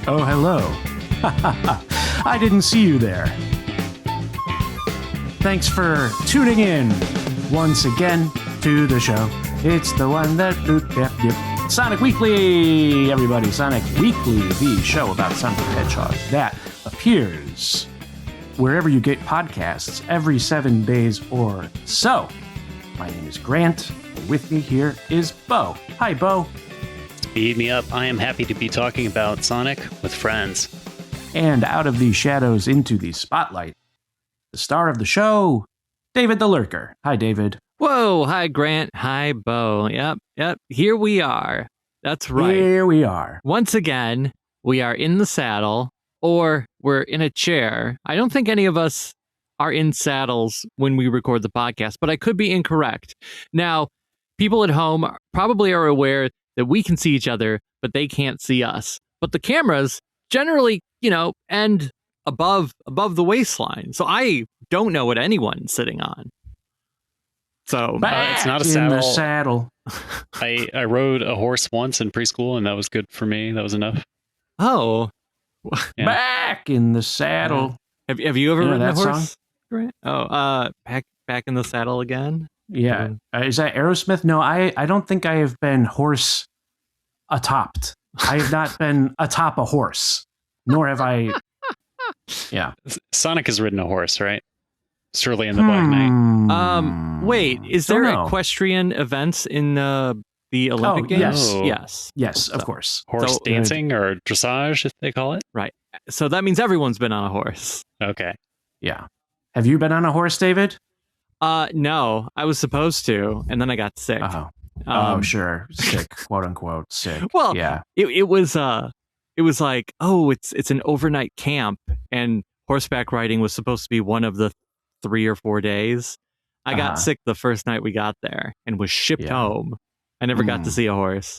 Oh, hello. I didn't see you there. Thanks for tuning in once again to the show. It's the one that... Sonic Weekly, everybody. Sonic Weekly, the show about Sonic the Hedgehog that appears wherever you get podcasts every 7 days or so. My name is Grant. With me here is Bo. Hi, Bo. Feed me up. I am happy to be talking about Sonic with friends. And out of the shadows into the spotlight, the star of the show, David the Lurker. Hi, David. Whoa, hi, Grant. Hi, Bo. Yep. Here we are. That's right. Here we are. Once again, we are in the saddle, or we're in a chair. I don't think any of us are in saddles when we record the podcast, but I could be incorrect. Now, people at home probably are aware that we can see each other, but they can't see us. But the cameras generally, end above the waistline. So I don't know what anyone's sitting on. So it's not a in saddle. The saddle. I rode a horse once in preschool, and that was good for me. That was enough. Oh, Yeah. Back in the saddle. Have you ever ridden that a horse? song? Grant? Oh, back in the saddle again. Yeah. Is that Aerosmith? No, I don't think I have been horse atopped. I have not been atop a horse, nor have I. Yeah. Sonic has ridden a horse, right? Surely in the Black Knight. Wait, is there Don't know. equestrian events in the Olympic Games? yes. Oh. Yes. Of course. Horse So, dancing or dressage, if they call it. Right. So that means everyone's been on a horse. Okay. Yeah. Have you been on a horse, David? No, I was supposed to, and then I got sick. Oh, sure. Sick, quote unquote, sick. Well, yeah. It was like, oh, it's an overnight camp, and horseback riding was supposed to be one of the 3 or 4 days. I got sick the first night we got there and was shipped home. I never got to see a horse.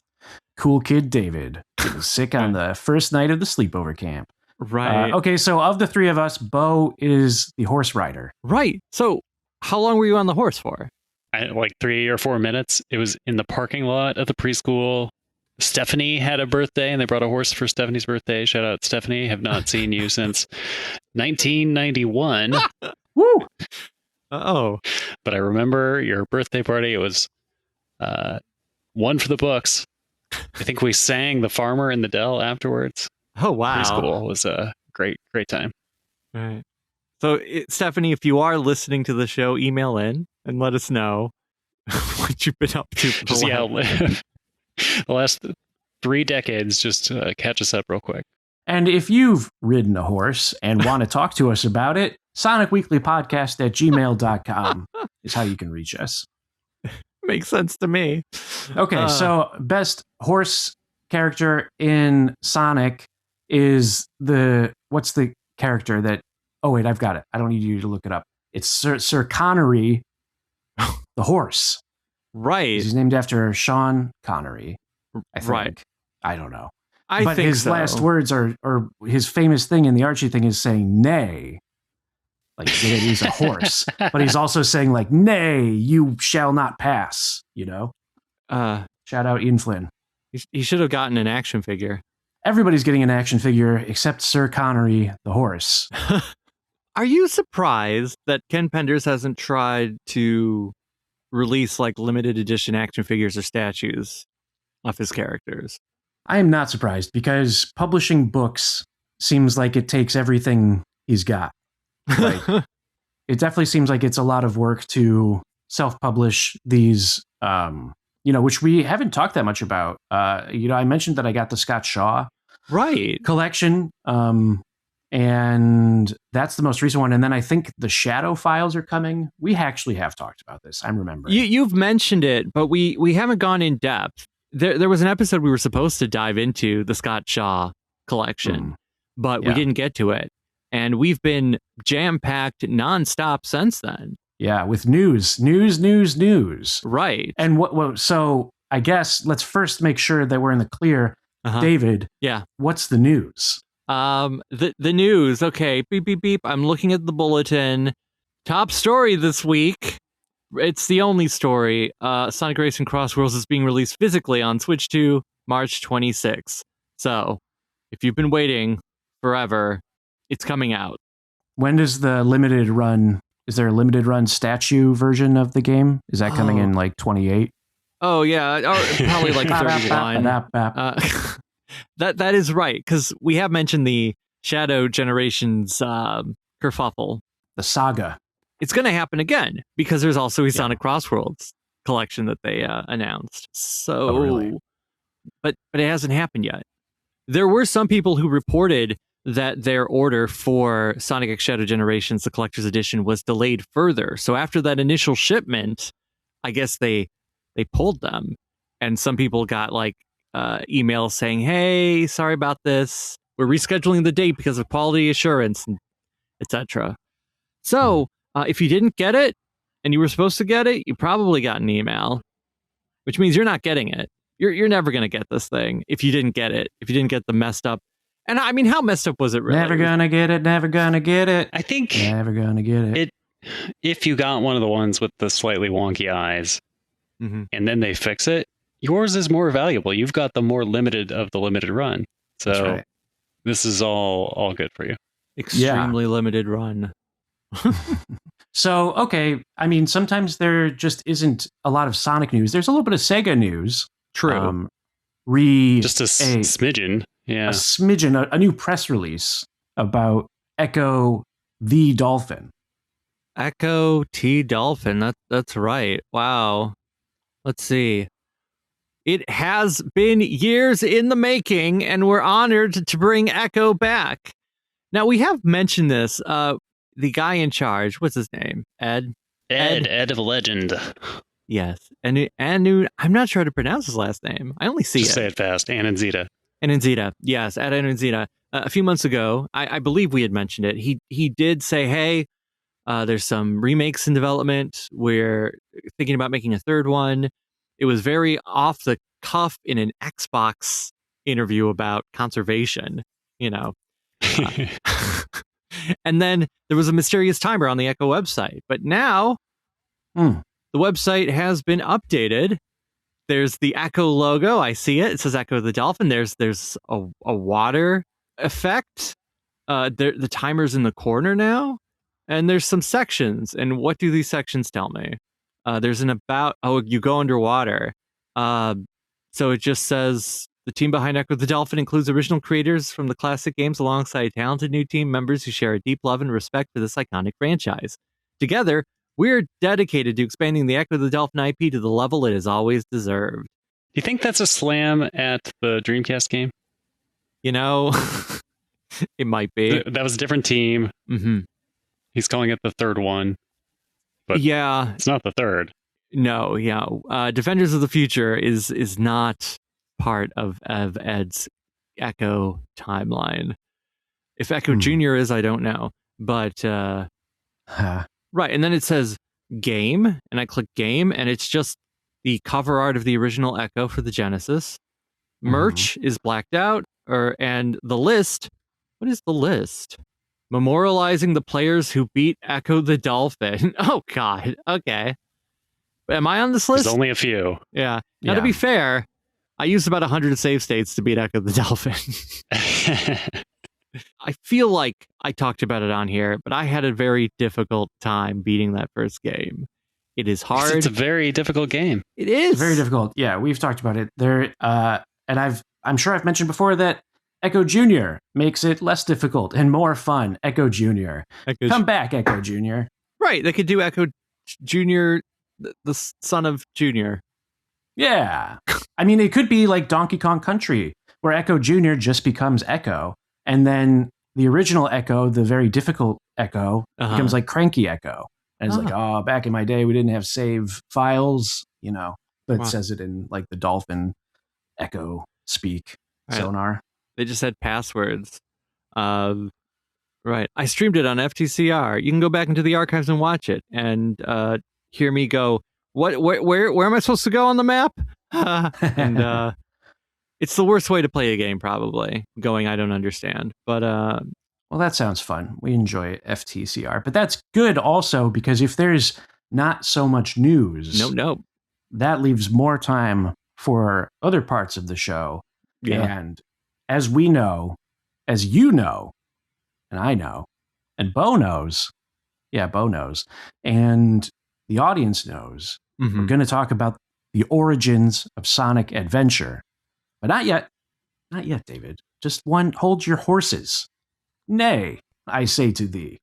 Cool kid David. He was sick on the first night of the sleepover camp. Right. Okay, so of the three of us, Bo is the horse rider. Right. So how long were you on the horse for? Like 3 or 4 minutes. It was in the parking lot of the preschool. Stephanie had a birthday, and they brought a horse for Stephanie's birthday. Shout out, Stephanie. Have not seen you since 1991. Woo! Oh. But I remember your birthday party. It was one for the books. I think we sang The Farmer in the Dell afterwards. Oh, wow. Preschool was a great time. Right. So, Stephanie, if you are listening to the show, email in and let us know what you've been up to. For Just the last 3 decades. Just catch us up real quick. And if you've ridden a horse and want to talk to us about it, SonicWeeklyPodcast@gmail.com is how you can reach us. Makes sense to me. Okay, so best horse character in Sonic is what's the character that... Oh, wait, I've got it. I don't need you to look it up. It's Sir Connery, the horse. Right. He's named after Sean Connery, I think. Right. I don't know. But his last words are, or his famous thing in the Archie thing is saying, nay. Like, he's a horse. But he's also saying, like, nay, you shall not pass, Shout out Ian Flynn. He should have gotten an action figure. Everybody's getting an action figure except Sir Connery, the horse. Are you surprised that Ken Penders hasn't tried to release like limited edition action figures or statues of his characters? I am not surprised because publishing books seems like it takes everything he's got. Like, it definitely seems like it's a lot of work to self-publish these, which we haven't talked that much about. I mentioned that I got the Scott Shaw collection, and that's the most recent one. And then I think the Shadow Files are coming. We actually have talked about this. I'm remembering. You've mentioned it, but we haven't gone in depth. There was an episode we were supposed to dive into the Scott Shaw collection, but we didn't get to it. And we've been jam-packed nonstop since then. Yeah, with news. Right. And so I guess let's first make sure that we're in the clear. David, what's the news? The news. Okay, beep, beep, beep. I'm looking at the bulletin. Top story this week. It's the only story. Sonic Racing Cross Worlds is being released physically on Switch 2, March 26th. So, if you've been waiting forever, it's coming out. When does the limited run? Is there a limited run statue version of the game? Is that coming in like 28? Oh yeah, or probably like 31. That is right, because we have mentioned the Shadow Generations kerfuffle. The saga. It's going to happen again because there's also a Sonic Crossworlds collection that they announced. So, really? but it hasn't happened yet. There were some people who reported that their order for Sonic X Shadow Generations, the collector's edition, was delayed further. So after that initial shipment, I guess they pulled them, and some people got like emails saying, "Hey, sorry about this. We're rescheduling the date because of quality assurance, etc." So if you didn't get it and you were supposed to get it, you probably got an email, which means you're not getting it. You're never going to get this thing if you didn't get it. If you didn't get the messed up. And I mean, how messed up was it really? Never gonna get it. Never gonna get it. I think never gonna get it. If you got one of the ones with the slightly wonky eyes, and then they fix it, yours is more valuable. You've got the more limited of the limited run. So this is all good for you. Extremely limited run. So, okay. I mean, sometimes there just isn't a lot of Sonic news. There's a little bit of Sega news. True. Just a smidgen. Yeah. A smidgen, a new press release about Echo the Dolphin. Echo T Dolphin. That's right. Wow. Let's see. It has been years in the making, and we're honored to bring Echo back. Now, we have mentioned this. The guy in charge, what's his name? Ed of Legend. Yes. And I'm not sure how to pronounce his last name. I only see Just say it fast. Ananzita. Ananzita. Yes, Ed Ananzita. A few months ago, I believe we had mentioned it. He did say, hey, there's some remakes in development. We're thinking about making a third one. It was very off the cuff in an Xbox interview about conservation, you know. And then there was a mysterious timer on the Echo website. But now the website has been updated. There's the Echo logo. I see it. It says Echo the Dolphin. There's a water effect. The timer's in the corner now. And there's some sections. And what do these sections tell me? There's an about, you go underwater. So it just says the team behind Echo the Dolphin includes original creators from the classic games alongside talented new team members who share a deep love and respect for this iconic franchise. Together, we're dedicated to expanding the Echo the Dolphin IP to the level it has always deserved. You think that's a slam at the Dreamcast game? You know, it might be. That was a different team. Mm-hmm. He's calling it the third one. But yeah, it's not the third. No, yeah. Defenders of the Future is not part of Ed's Echo timeline. If Echo Jr. is, I don't know. But, right. And then it says game, and I click game, and it's just the cover art of the original Echo for the Genesis. Merch is blacked out, and the list. What is the list? Memorializing the players who beat Echo the Dolphin. Oh, God. Okay. Am I on this list? There's only a few. Yeah. Now, to be fair, I used about 100 save states to beat Echo the Dolphin. I feel like I talked about it on here, but I had a very difficult time beating that first game. It is hard. It's a very difficult game. It is. Very difficult. Yeah, we've talked about it. And I'm sure I've mentioned before that Echo Jr. makes it less difficult and more fun. Echo Jr. Come back, Echo Jr. Right. They could do Echo Jr., the son of Jr. Yeah. I mean, it could be like Donkey Kong Country, where Echo Jr. just becomes Echo. And then the original Echo, the very difficult Echo, becomes like Cranky Echo. And it's like, back in my day, we didn't have save files, you know, but it says it in like the Dolphin Echo speak sonar. They just had passwords. Right. I streamed it on FTCR. You can go back into the archives and watch it and hear me go, where am I supposed to go on the map? And it's the worst way to play a game, probably, going, I don't understand. But well, that sounds fun. We enjoy FTCR. But that's good also, because if there's not so much news, that leaves more time for other parts of the show. Yeah. And as we know, as you know, and I know, and Bo knows, Bo knows, and the audience knows, we're going to talk about the origins of Sonic Adventure. But not yet, David. Just hold your horses. Nay, I say to thee.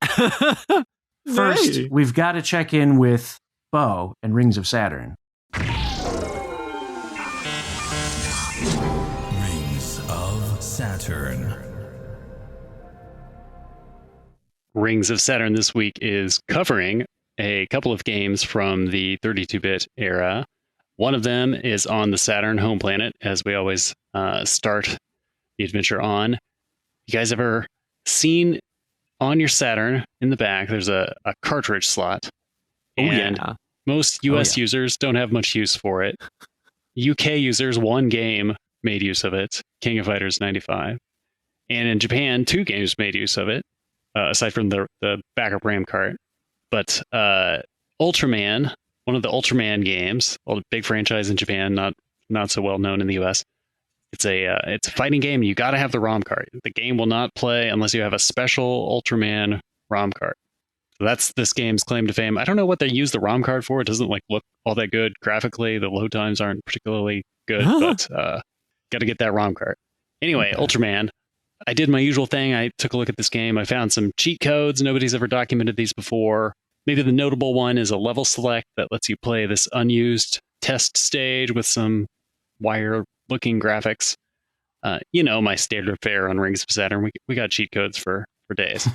First, we've got to check in with Bo and Rings of Saturn. Rings of Saturn. Rings of Saturn this week is covering a couple of games from the 32-bit era. One of them is on the Saturn home planet, as we always start the adventure on. You guys ever seen on your Saturn in the back, there's a cartridge slot. Most US users don't have much use for it. UK users, one game made use of it, King of Fighters 95. And in Japan, 2 games made use of it, aside from the backup RAM cart. But Ultraman, one of the Ultraman games, a big franchise in Japan, not so well known in the US. It's a fighting game. You got to have the ROM cart. The game will not play unless you have a special Ultraman ROM cart. So that's this game's claim to fame. I don't know what they use the ROM card for. It doesn't look all that good graphically. The load times aren't particularly good, but got to get that ROM cart. Anyway, okay. Ultraman. I did my usual thing. I took a look at this game. I found some cheat codes. Nobody's ever documented these before. Maybe the notable one is a level select that lets you play this unused test stage with some wire-looking graphics. My standard fare on Rings of Saturn. We got cheat codes for days.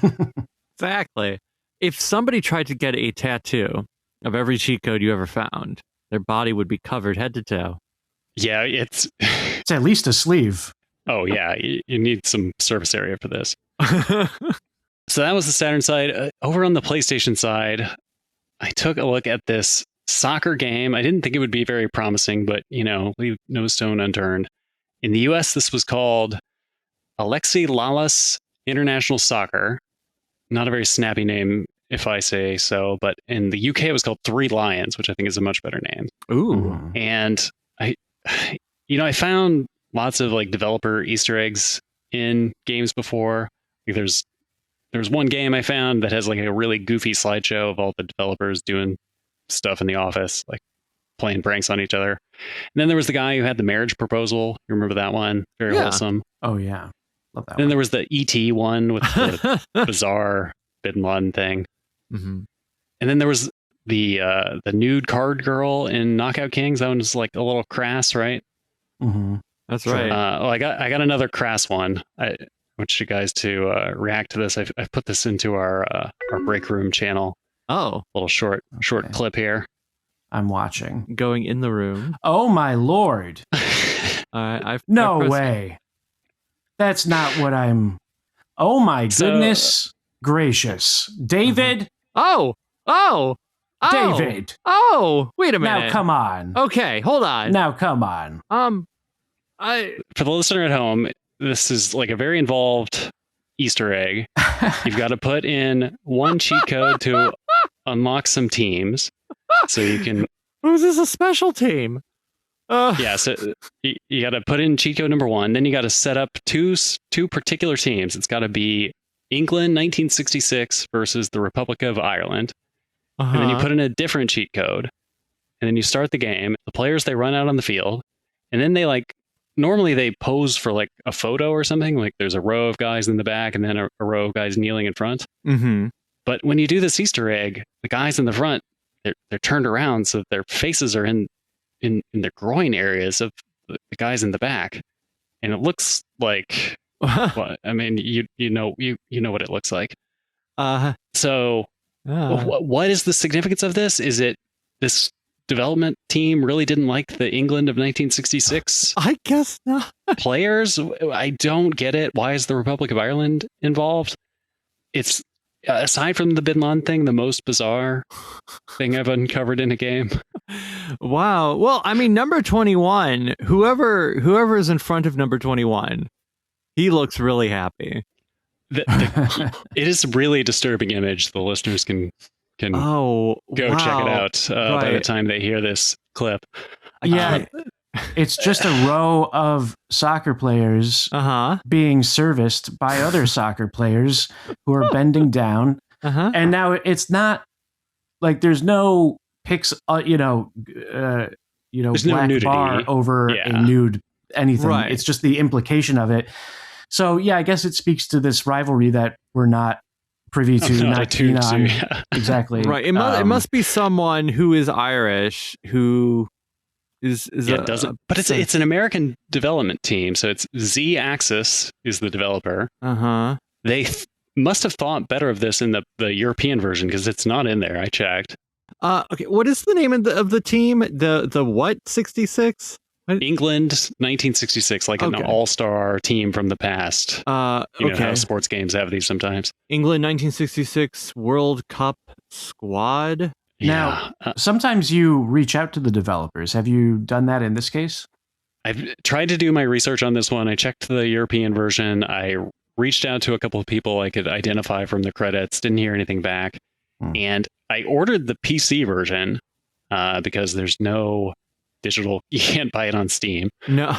Exactly. If somebody tried to get a tattoo of every cheat code you ever found, their body would be covered head to toe. Yeah, it's at least a sleeve. Oh, yeah. You need some surface area for this. So that was the Saturn side. Over on the PlayStation side, I took a look at this soccer game. I didn't think it would be very promising, but, leave no stone unturned. In the US, this was called Alexi Lalas International Soccer. Not a very snappy name, if I say so, but in the UK, it was called Three Lions, which I think is a much better name. Ooh. And I found lots of developer Easter eggs in games before. There's one game I found that has a really goofy slideshow of all the developers doing stuff in the office, playing pranks on each other. And then there was the guy who had the marriage proposal. You remember that one? Very wholesome. Oh yeah, love that. Then there was the ET one with the bizarre Bin Laden thing. Mm-hmm. And then there was the nude card girl in Knockout Kings. That one was a little crass, right? Mm-hmm. That's right. I got another crass one. I want you guys to react to this. I've put this into our break room channel. Oh, a little short clip here. I'm watching. Going in the room. Oh my lord! No way. That's not what I'm. Oh my goodness gracious, David! Oh! David! Oh! Wait a minute. Now come on. Okay, hold on. Now come on. For the listener at home, this is a very involved Easter egg. You've got to put in one cheat code to unlock some teams, so you can. Who's this a special team? Yeah, so you got to put in cheat code number 1. Then you got to set up two particular teams. It's got to be England 1966 versus the Republic of Ireland. And then you put in a different cheat code. And then you start the game. The players, they run out on the field. And then they normally they pose for a photo or something. There's a row of guys in the back and then a row of guys kneeling in front. Mm-hmm. But when you do this Easter egg, the guys in the front, they're turned around so that their faces are in the groin areas of the guys in the back. And it looks like, well, I mean, you know what it looks like. So what is the significance of this? Is it this development team really didn't like the England of 1966? I guess not. Players? I don't get it. Why is the Republic of Ireland involved? It's, aside from the Bin Laden thing, the most bizarre thing I've uncovered in a game. Wow. Well, I mean, number 21, whoever is in front of number 21, he looks really happy. It is a really disturbing image. The listeners can go check it out by the time they hear this clip. Yeah. It's just a row of soccer players being serviced by other soccer players who are bending down. And now it's not like there's no pics, there's black no nudity bar over a nude anything. Right. It's just the implication of it. So yeah, I guess it speaks to this rivalry that we're not privy to, not keen on. Exactly. Right. It must be someone who is Irish who is but it's an American development team, so it's Z-Axis is the developer. They must have thought better of this in the European version because it's not in there. I checked. Okay, what is the name of the team? The what 66? England 1966, like an all-star team from the past. You know how sports games have these sometimes. England 1966 World Cup squad. Now, sometimes you reach out to the developers. Have you done that in this case? I've tried to do my research on this one. I checked the European version. I reached out to a couple of people I could identify from the credits. Didn't hear anything back. And I ordered the PC version because there's no digital. You can't buy it on Steam. No.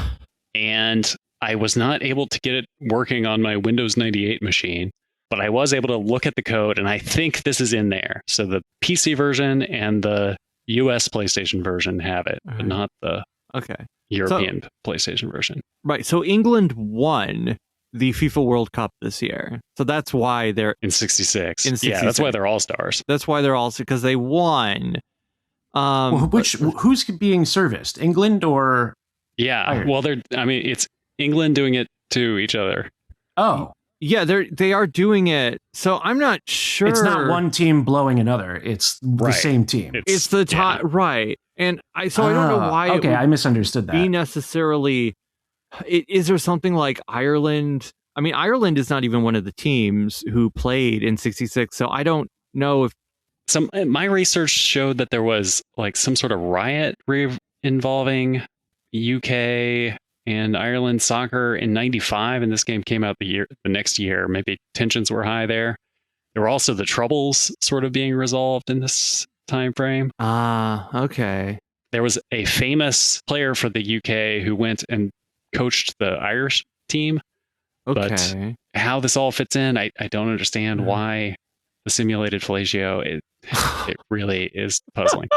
And I was not able to get it working on my Windows 98 machine. But I was able to look at the code, and I think this is in there. So the PC version and the US PlayStation version have it, but not the European PlayStation version. Right. So England won the FIFA World Cup this year. So that's why they're in 66. Yeah, that's why they're all stars. That's why they're all, because they won. Who's being serviced? England or Ireland? Well, it's England doing it to each other. Oh. Yeah, they are doing it. So I'm not sure. It's not one team blowing another. It's the same team. It's the top, right? And I don't know why. Okay, I misunderstood that. Be necessarily. Is there something like Ireland? I mean, Ireland is not even one of the teams who played in '66. So I don't know if my research showed that there was like some sort of riot involving UK and Ireland soccer in 95, and this game came out the next year. Maybe tensions were high there. There were also the troubles sort of being resolved in this time frame. Okay. There was a famous player for the UK who went and coached the Irish team. Okay. But how this all fits in, I don't understand why the simulated fellatio, it really is puzzling.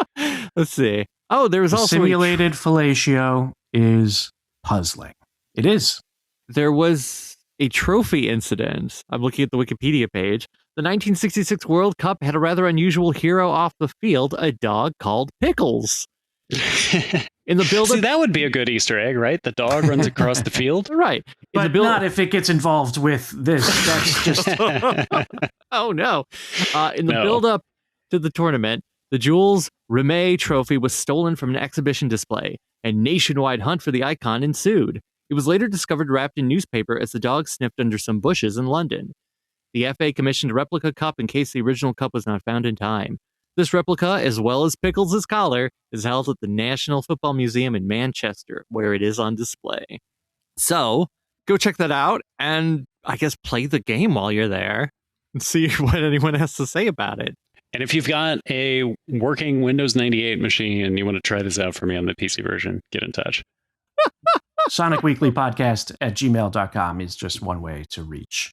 Let's see. Oh, there was also simulated fellatio is puzzling. It is. There was a trophy incident. I'm looking at the Wikipedia page. The 1966 World Cup had a rather unusual hero off the field, a dog called Pickles. In the build-up, see, that would be a good Easter egg, right? The dog runs across the field, right? But not if it gets involved with this. That's just oh no! In the build-up to the tournament, the Jules Rimet trophy was stolen from an exhibition display. A nationwide hunt for the icon ensued. It was later discovered wrapped in newspaper as the dog sniffed under some bushes in London. The FA commissioned a replica cup in case the original cup was not found in time. This replica, as well as Pickles' collar, is held at the National Football Museum in Manchester, where it is on display. So, go check that out, and I guess play the game while you're there, and see what anyone has to say about it. And if you've got a working Windows 98 machine and you want to try this out for me on the PC version, get in touch. SonicWeeklyPodcast at gmail.com is just one way to reach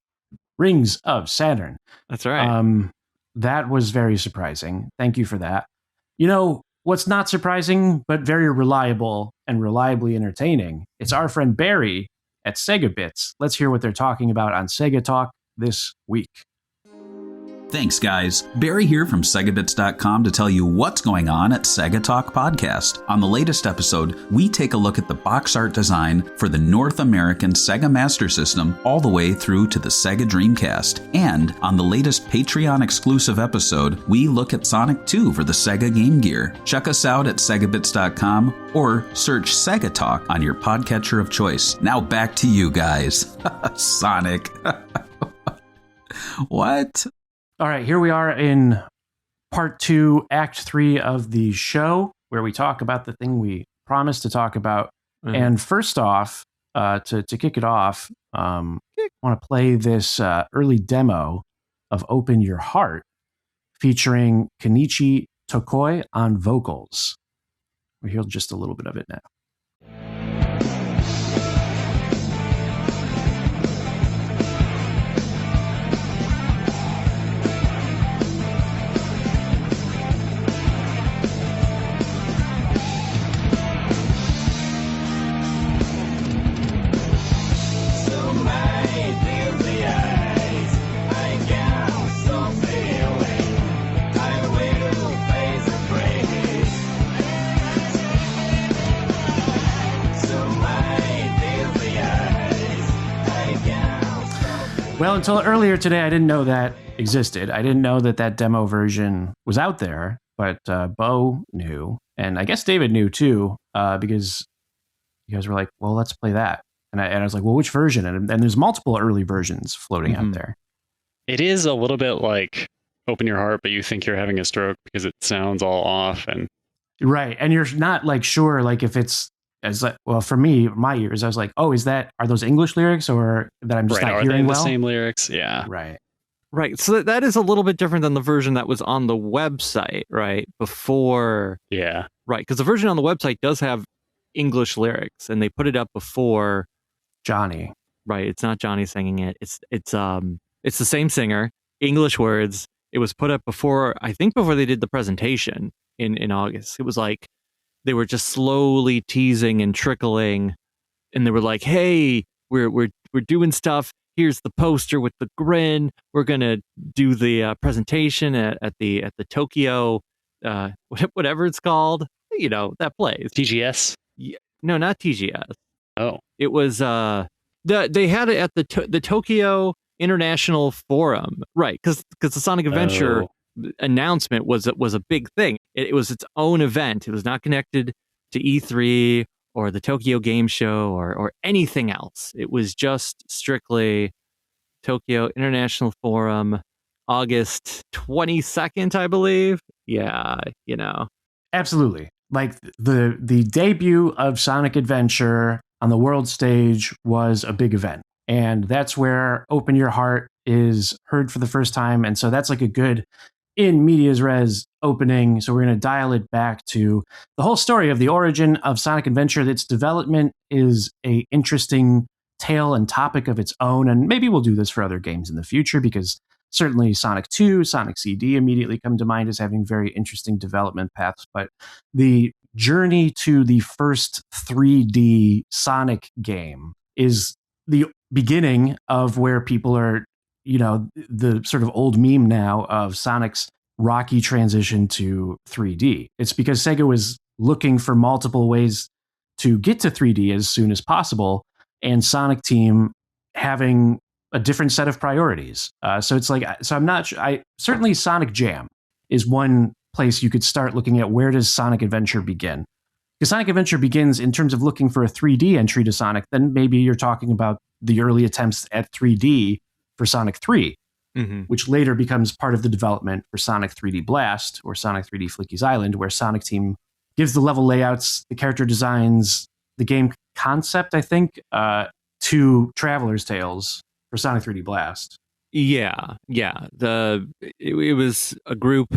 Rings of Saturn. That's right. That was very surprising. Thank you for that. You know, what's not surprising, but very reliable and reliably entertaining? It's our friend Barry at Sega Bits. Let's hear what they're talking about on Sega Talk this week. Thanks, guys. Barry here from SegaBits.com to tell you what's going on at Sega Talk Podcast. On the latest episode, we take a look at the box art design for the North American Sega Master System all the way through to the Sega Dreamcast. And on the latest Patreon exclusive episode, we look at Sonic 2 for the Sega Game Gear. Check us out at SegaBits.com or search Sega Talk on your podcatcher of choice. Now back to you guys. Sonic. What? All right, here we are in part 2, act 3 of the show, where we talk about the thing we promised to talk about. And first off, to kick it off, I want to play this early demo of Open Your Heart, featuring Kenichi Tokoi on vocals. We'll hear just a little bit of it now. Well, until earlier today, I didn't know that existed. I didn't know that that demo version was out there, but Bo knew, and I guess David knew too, because you guys were like, well, let's play that. And I was like, well, which version? And there's multiple early versions floating out there. It is a little bit like Open Your Heart, but you think you're having a stroke because it sounds all off. And right. And you're not like sure, like if it's, as like, well, for me, my ears, I was like, oh, are those English lyrics or that I'm just not hearing they well? The same lyrics? Yeah. Right. So that is a little bit different than the version that was on the website, right? Before. Yeah. Right. Because the version on the website does have English lyrics and they put it up before Johnny. Right. It's not Johnny singing it. It's the same singer, English words. It was put up before they did the presentation in August. It was like they were just slowly teasing and trickling, and they were like, "Hey, we're doing stuff. Here's the poster with the grin. We're gonna do the presentation at the Tokyo, whatever it's called. You know, that place. TGS? Yeah, no, not TGS. Oh, it was they had it at the Tokyo International Forum, right? Because the Sonic Adventure announcement was a big thing. It was its own event. It was not connected to E3 or the Tokyo Game Show or anything else. It was just strictly Tokyo International Forum, August 22nd, I believe. Yeah, you know. Absolutely. Like the debut of Sonic Adventure on the world stage was a big event. And that's where Open Your Heart is heard for the first time. And so that's like a good in medias res opening. So we're going to dial it back to the whole story of the origin of Sonic Adventure. Its development is a interesting tale and topic of its own. And maybe we'll do this for other games in the future, because certainly Sonic 2, Sonic CD immediately come to mind as having very interesting development paths. But the journey to the first 3D Sonic game is the beginning of where people are, you know, the sort of old meme now of Sonic's rocky transition to 3D. It's because Sega was looking for multiple ways to get to 3D as soon as possible, and Sonic Team having a different set of priorities. So it's like, so I'm not sure. Certainly Sonic Jam is one place you could start looking at where does Sonic Adventure begin. Because Sonic Adventure begins in terms of looking for a 3D entry to Sonic, then maybe you're talking about the early attempts at 3D for Sonic 3, which later becomes part of the development for Sonic 3D Blast or Sonic 3D Flicky's Island, where Sonic Team gives the level layouts, the character designs, the game concept, I think, to Traveler's Tales for Sonic 3D Blast. Yeah. It was a group.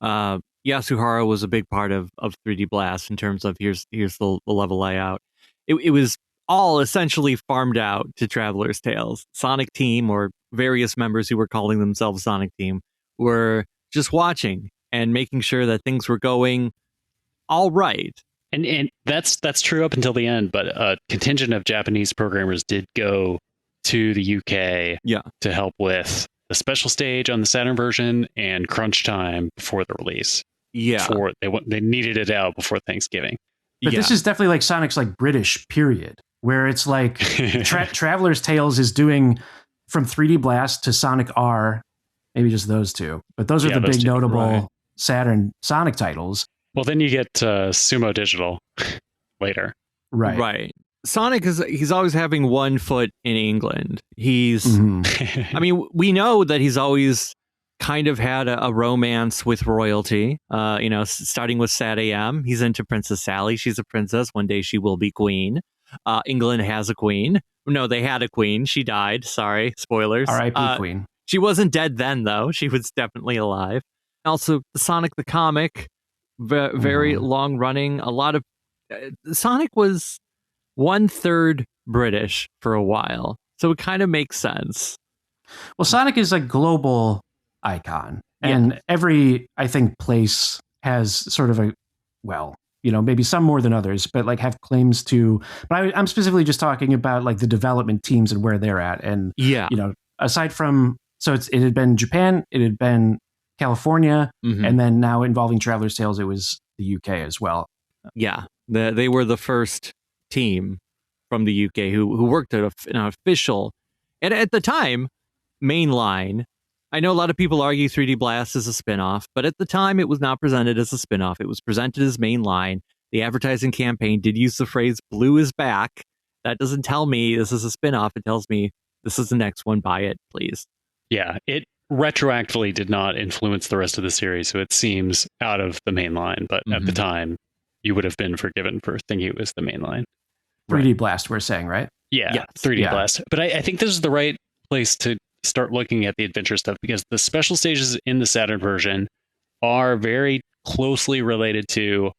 Yasuhara was a big part of 3D Blast in terms of here's the level layout. It was all essentially farmed out to Traveler's Tales. Sonic Team, or various members who were calling themselves Sonic Team, were just watching and making sure that things were going all right. And that's true up until the end, but a contingent of Japanese programmers did go to the UK to help with the special stage on the Saturn version and crunch time before the release. Yeah. They needed it out before Thanksgiving. But this is definitely like Sonic's like British period, where it's like Traveler's Tales is doing from 3D Blast to Sonic R, maybe just those two. But those are the big notable Saturn Sonic titles. Well, then you get Sumo Digital later. Right. Sonic he's always having one foot in England. He's, I mean, we know that he's always kind of had a romance with royalty, starting with Sad AM. He's into Princess Sally. She's a princess. One day she will be queen. England has a queen. No, they had a queen. She died. Sorry. Spoilers. R.I.P. Queen. She wasn't dead then, though. She was definitely alive. Also, Sonic the comic, very long running. A lot of Sonic was 1/3 British for a while. So it kind of makes sense. Well, Sonic is a global icon, and every, I think, place has sort of maybe some more than others, but like have claims to, but I'm specifically just talking about like the development teams and where they're at. And, aside from, so it had been Japan, it had been California, and then now involving Traveler's Tales, it was the UK as well. Yeah, they were the first team from the UK who worked at an official, and at the time, mainline. I know a lot of people argue 3D Blast is a spinoff, but at the time it was not presented as a spinoff. It was presented as mainline. The advertising campaign did use the phrase "Blue is back." That doesn't tell me this is a spinoff. It tells me this is the next one. Buy it, please. Yeah, it retroactively did not influence the rest of the series, so it seems out of the main line. But at the time, you would have been forgiven for thinking it was the main line. 3D Blast, we're saying, right? Yeah, yes. 3D Blast. But I think this is the right place to start looking at the adventure stuff, because the special stages in the Saturn version are very closely related to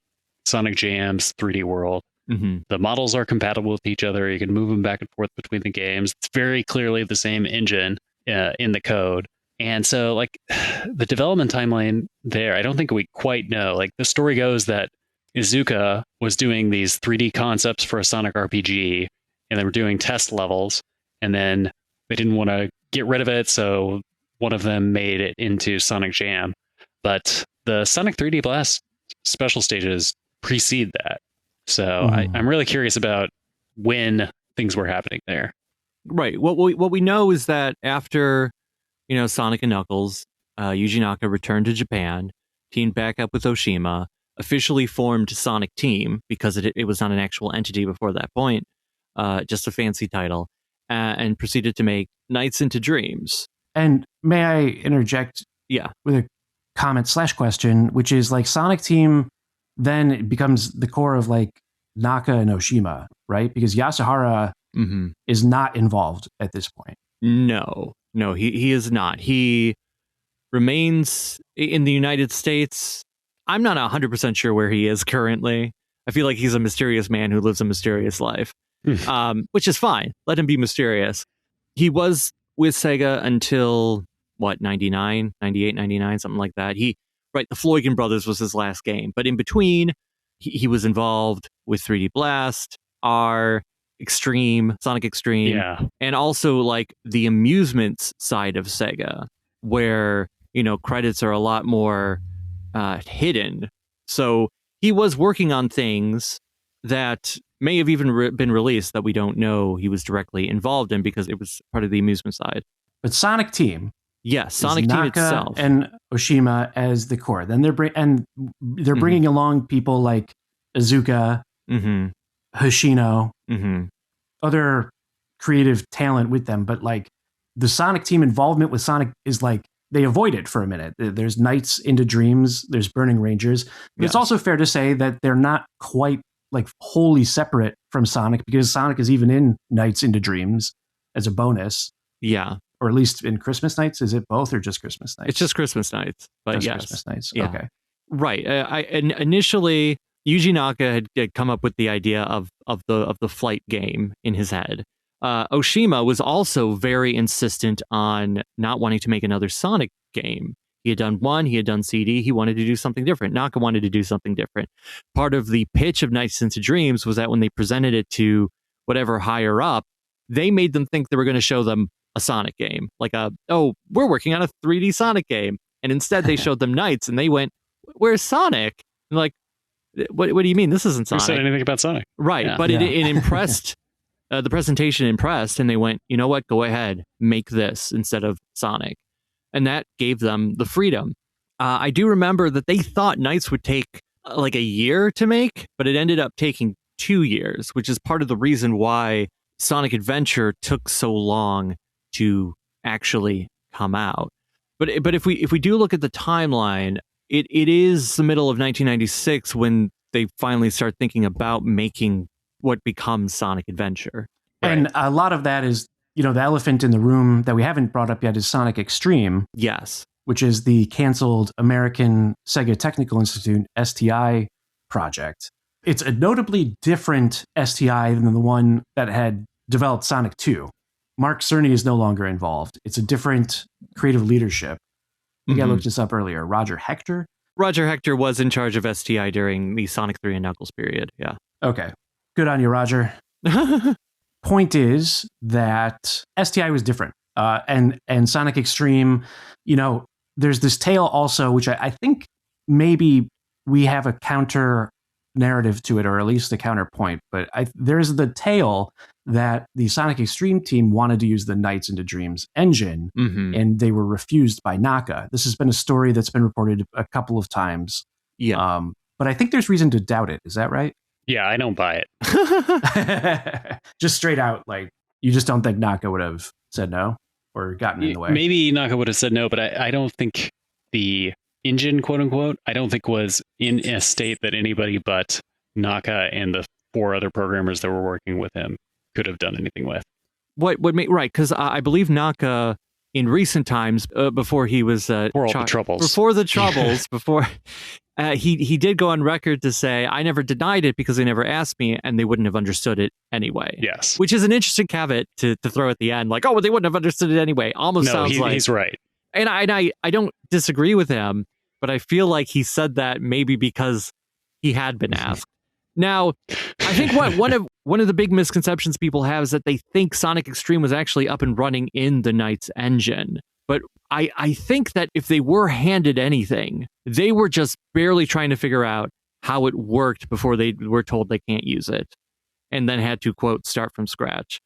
Sonic Jam's 3D World. The models are compatible with each other. You can move them back and forth between the games. It's very clearly the same engine in the code. And so like the development timeline there, I don't think we quite know. Like the story goes that Iizuka was doing these 3D concepts for a Sonic RPG, and they were doing test levels, and then they didn't want to get rid of it, so one of them made it into Sonic Jam. But the Sonic 3D Blast special stages precede that. So I'm really curious about when things were happening there. Right. What we know is that after, Sonic and Knuckles, Yuji Naka returned to Japan, teamed back up with Oshima, officially formed Sonic Team, because it was not an actual entity before that point, just a fancy title, and proceeded to make Nights into Dreams. And may I interject with a comment/question, which is like Sonic Team then it becomes the core of like Naka and Oshima, right? Because Yasuhara is not involved at this point. No, he is not. He remains in the United States. I'm not 100% sure where he is currently. I feel like he's a mysterious man who lives a mysterious life, which is fine. Let him be mysterious. He was with Sega until, 99, 98, 99, something like that. The Floygan Brothers was his last game. But in between, he was involved with 3D Blast, Sonic Extreme, and also like the amusements side of Sega, where, credits are a lot more hidden. So he was working on things that may have even been released that we don't know he was directly involved in, because it was part of the amusement side. But Sonic Team. Yes, Sonic Team itself. And Oshima as the core. Then they're bringing along people like Iizuka, Hoshino, other creative talent with them. But like the Sonic Team involvement with Sonic is like they avoid it for a minute. There's Nights into Dreams, there's Burning Rangers. But it's also fair to say that they're not quite like wholly separate from Sonic, because Sonic is even in Nights into Dreams as a bonus. Yeah. Or at least in Christmas Nights. Is it both or just Christmas Nights? It's just Christmas Nights. But just Christmas Nights. Yeah. Okay. Right. Initially, Yuji Naka had come up with the idea of the flight game in his head. Oshima was also very insistent on not wanting to make another Sonic game. He had done one, he had done CD, he wanted to do something different. Naka wanted to do something different. Part of the pitch of Nights into Dreams was that when they presented it to whatever higher up, they made them think they were going to show them a Sonic game. Like, we're working on a 3D Sonic game. And instead they showed them Nights, and they went, where's Sonic? And like, what do you mean? This isn't Sonic. Who said anything about Sonic? Right. But it impressed, the presentation impressed, and they went, you know what? Go ahead, make this instead of Sonic. And that gave them the freedom. I do remember that they thought Nights would take like a year to make, but it ended up taking 2 years, which is part of the reason why Sonic Adventure took so long to actually come out. But if we do look at the timeline, it is the middle of 1996 when they finally start thinking about making what becomes Sonic Adventure. Right? And a lot of that is, the elephant in the room that we haven't brought up yet is Sonic Extreme. Yes. Which is the canceled American Sega Technical Institute, STI project. it's a notably different STI than the one that had developed Sonic 2. Mark Cerny is no longer involved. It's a different creative leadership. I think I looked this up earlier. Roger Hector? Roger Hector was in charge of STI during the Sonic 3 and Knuckles period, yeah. Okay. Good on you, Roger. Point is that STI was different. And Sonic Extreme, there's this tale also, which I think maybe we have a counter narrative to it, or at least a counterpoint. But there's the tale that the Sonic Extreme team wanted to use the Nights into Dreams engine, and they were refused by Naka. This has been a story that's been reported a couple of times. Yeah. But I think there's reason to doubt it. Is that right? Yeah, I don't buy it. Just straight out, like, you just don't think Naka would have said no or gotten in the way? Maybe Naka would have said no, but I don't think the engine, quote unquote, I don't think was in a state that anybody but Naka and the 4 other programmers that were working with him could have done anything with. Right, because I believe Naka in recent times, before he was before the troubles, he did go on record to say, I never denied it because they never asked me and they wouldn't have understood it anyway. Yes. Which is an interesting caveat to throw at the end. Like, oh, well, they wouldn't have understood it anyway. Almost sounds like... he's right. And I don't disagree with him, but I feel like he said that maybe because he had been asked. Now, I think one of the big misconceptions people have is that they think Sonic Extreme was actually up and running in the Knights engine. But I think that if they were handed anything, they were just barely trying to figure out how it worked before they were told they can't use it, and then had to, quote, start from scratch.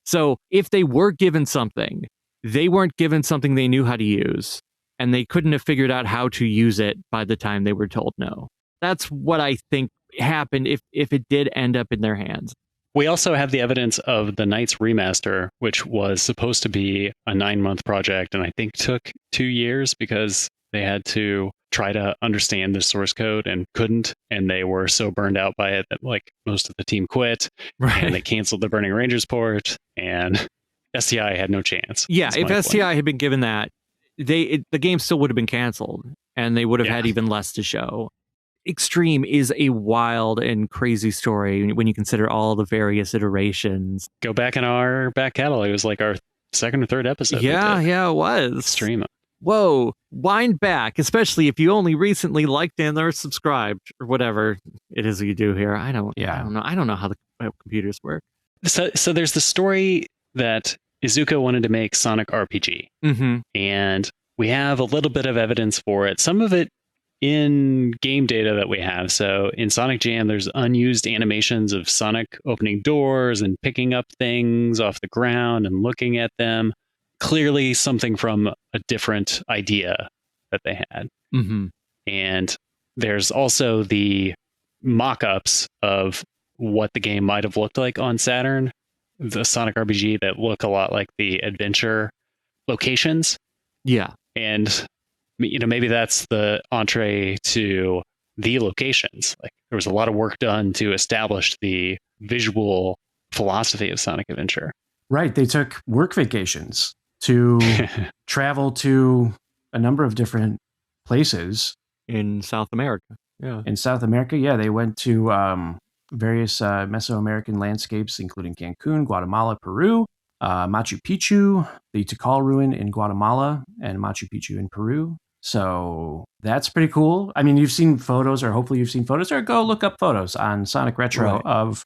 So if they were given something, they weren't given something they knew how to use, and they couldn't have figured out how to use it by the time they were told no. That's what I think happened if it did end up in their hands. We also have the evidence of the Knights remaster, which was supposed to be a 9-month project, and I think took 2 years because they had to try to understand the source code and couldn't, and they were so burned out by it that like most of the team quit, and they canceled the Burning Rangers port, and STI had no chance. Yeah, if STI had been given that, the game still would have been canceled, and they would have had even less to show. Extreme is a wild and crazy story when you consider all the various iterations. Go back in our back catalog. It was like our 2nd or 3rd episode. Yeah, it was. Extreme. Whoa, wind back, especially if you only recently liked and or subscribed or whatever it is you do here. I don't know how the computers work. So there's the story that Iizuka wanted to make Sonic RPG. And we have a little bit of evidence for it. Some of it in game data that we have. So in Sonic Jam, there's unused animations of Sonic opening doors and picking up things off the ground and looking at them. Clearly something from a different idea that they had. And there's also the mock-ups of what the game might have looked like on Saturn, the Sonic RPG, that look a lot like the adventure locations. Yeah. And maybe that's the entree to the locations. Like there was a lot of work done to establish the visual philosophy of Sonic Adventure. Right. They took work vacations to travel to a number of different places. In South America. Yeah. In South America, yeah. They went to various Mesoamerican landscapes, including Cancun, Guatemala, Peru, Machu Picchu, the Tikal ruin in Guatemala, and Machu Picchu in Peru. So that's pretty cool. I mean, you've seen photos, or hopefully you've seen photos, or go look up photos on Sonic Retro of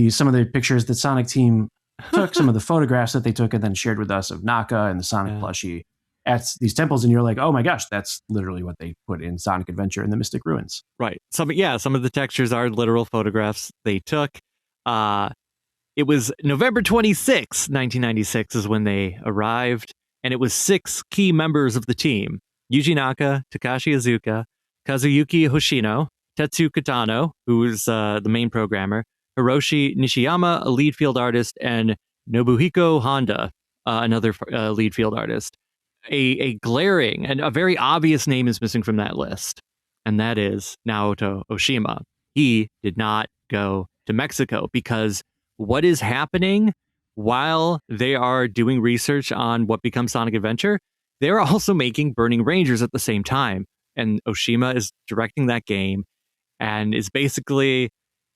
some of the pictures that Sonic Team took, some of the photographs that they took and then shared with us of Naka and the Sonic plushie at these temples. And you're like, oh my gosh, that's literally what they put in Sonic Adventure in the Mystic Ruins. Right. Some of the textures are literal photographs they took. It was November 26, 1996 is when they arrived, and it was 6 key members of the team: Yuji Naka, Takashi Iizuka, Kazuyuki Hoshino, Tetsu Kitano, who is the main programmer, Hiroshi Nishiyama, a lead field artist, and Nobuhiko Honda, another lead field artist. A glaring and a very obvious name is missing from that list, and that is Naoto Oshima. He did not go to Mexico because what is happening while they are doing research on what becomes Sonic Adventure, they're also making Burning Rangers at the same time. And Oshima is directing that game and is basically